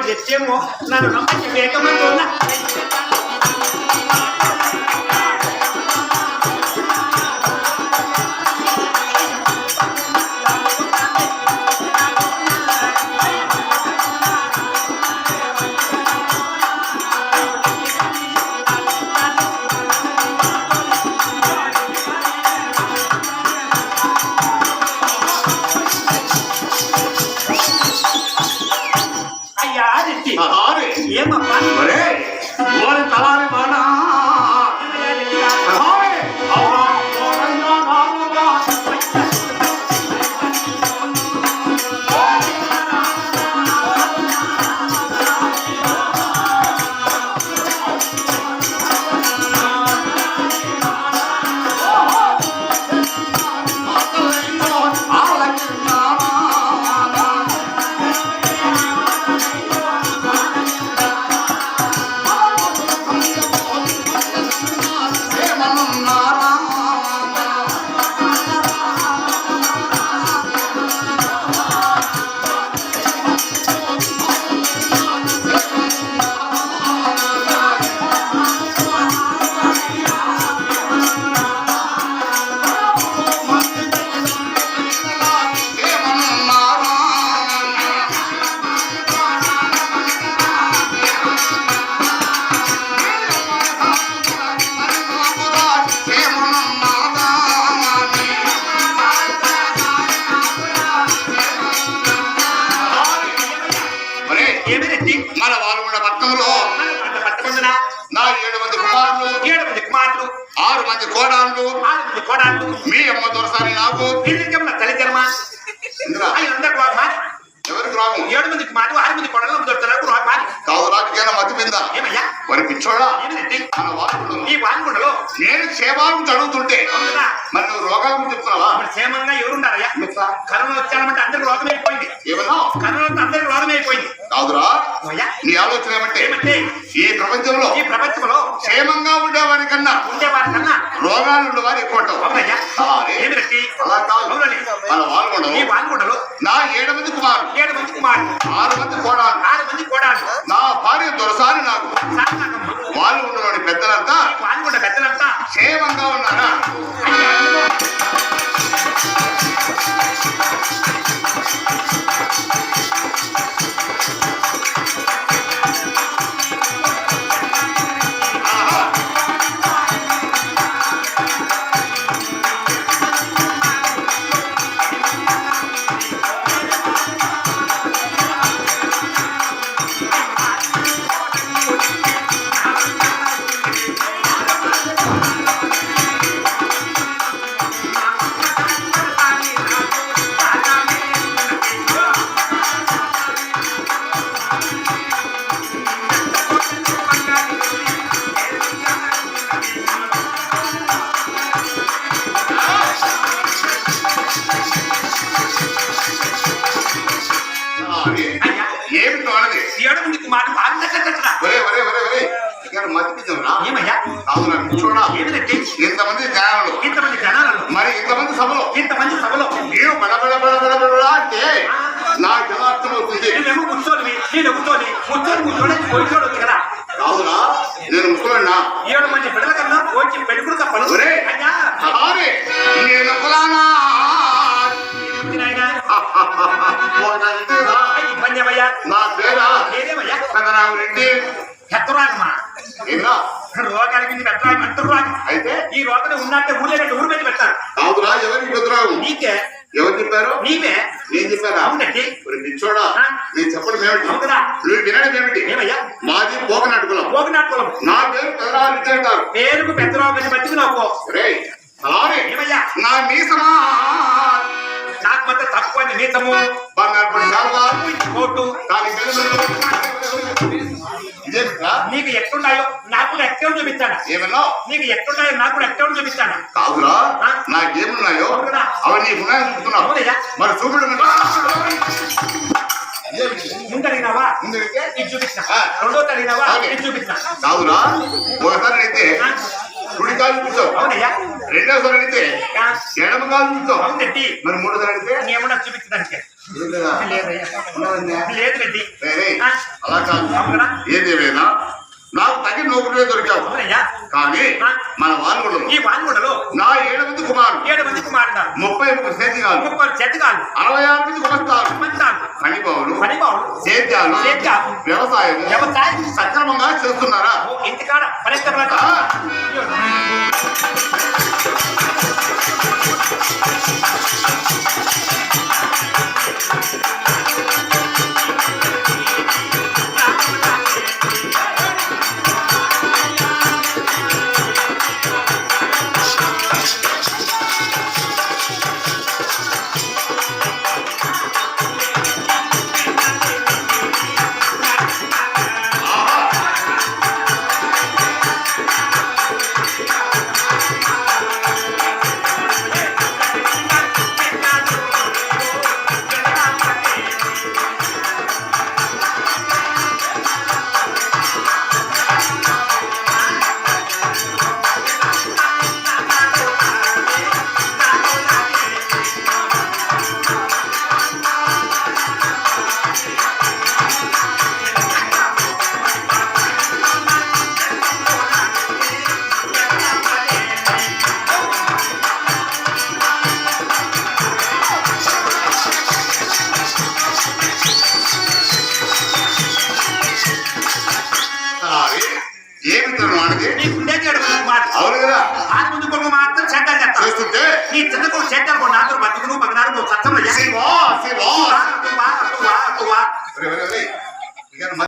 తెచ్చేమో నన్ను నమ్మకి వేగమంటూ ఉన్నా ఏమప్పా తలారి బాణ మన వాలుగొండ పట్టణంలో నా 7 మంది కుమారులు 6 మంది కోడాళ్ళు మీ అమ్మ దొరసారి నాకు ఎవరికి రాము 7 మంది కుమారులు 6 మంది కోడళ్ళు కాదు రాజకీయాల మధ్య మీద మరి పిచ్చోడా మన ఈ వాలుగొండలో నేను క్షేమాలను చదువుతుంటే మరి నువ్వు రోగాల గురించి చెప్తున్నావా క్షేమంగా ఎవరున్నారయ్యా కరోనా వచ్చామంటే అందరికి రోగం అయిపోయింది ఏమన్నా కరోనా అందరికి రోగం అయిపోయింది కాదురా నీ ఆలోచన ఏమంటే ఈ ప్రపంచంలో క్షేమంగా ఉండేవారి కన్నా రోగాలు ఉండేవారు ఎక్కువ ఈ వాలుగొండలో నా 7 మంది కుమారులు 6 మంది కోడాళ్ళు నా భార్య దొరసారి నాకు వాలుగొండలోని పెద్దలంతా క్షేమంగా ఉన్నారా ఇంతమంది జనాలు మరి ఇంతమంది సభలో నేను బడబడబడబడబడా అంటే నాకు ఎలా అర్థమవుతుంది కాదునా నేను ముసలన్నా 7 మంది బిడ్డల కన్నా వచ్చి పెళ్ళికుడు తప్పను నేను ఫలానా నా పేరా పెదరామరెడ్డి హెత్తరాగమా ఏనా రోగానికి పెట్టరాగం అంతరాగం అయితే ఈ రోగం ఉన్నట్టే ఊళ్ళో ఊరు మీద పెట్టారు కాదురా ఎవరికి పెదరాగం నీకే ఎవరు చెప్పారు నీవే నేను చెప్పారా అవునండి నిచ్చోడా నేను చెప్పడం ఏమిటి నువ్వు వినడం ఏమిటి మాది పోకనాటుకులం నా పేరు పెదరామరెడ్డి అంటారు పేరుకు పెద్దరావు బతికి నాకు నా మీసమా నాకు మాత్రం తక్కువ నీతము బంగారు కోటు నీకు ఎట్లున్నాయో నాకు ఎక్కడ చూపిస్తాను ఏమన్నా నీకు ఎట్లున్నాయో నాకు ఎక్కడ చూపిస్తాను కాదురా నాకేమున్నాయో అవన్నీ ఉన్నాయని చూపుతున్నావు మరి చూపడం ముందు అడిగినావా ఇది చూపిస్తా రెండో అడిగినావా ఇది చూపిస్తా కాదురా ఒకసారి అయితే కుడి కాలు చూసావు అవునయ్యా రెండోసారి అయితే ఎడమ కాలు చూసావు అవునండి మరి మూడోసారి అయితే ఏమన్నా చూపించడానికి లేదా? లేదయ్యా. ఉన్నదండి. లేదు రెడ్డి. రేయ్, ఆ, అలా కాదు. అవునా? ఏదేమైనా నాకు తగిన నౌకరులే దొరికావు. అవునయ్యా. కానీ ఆ. మన వాల్గుడు ఈ వాన్గుడలో నా 7 మంది కుమారులు 7 మంది కుమారుడు 33 సేద్యాలు 30 చెట్టుగాలు 66 మంది కుమస్తాలు మంతాలు కనిబావులు పనిబావులు సేద్యాలు సేద్యాలు వ్యవసాయం వ్యవసాయం సక్రమంగా చేస్తున్నారా? ఇంటికాడ పరిశ్రమ ఆ. ఏమి తినడానికి? నీకు ఉండేది 7 మంది కుమారుడు అవును కదా? 6 మంది కొడుకు మాత్రం చెడ్డలు చేస్తావు చేస్తుంటే నీ చిన్న కొడుకు చెడ్డలు కొన్ని అందరూ బతుకును బగనారు నువ్వు సత్సమయ్యా శివా శివా తువా తువా తువా ఒరే, ఒరే, ఒరే. ఇక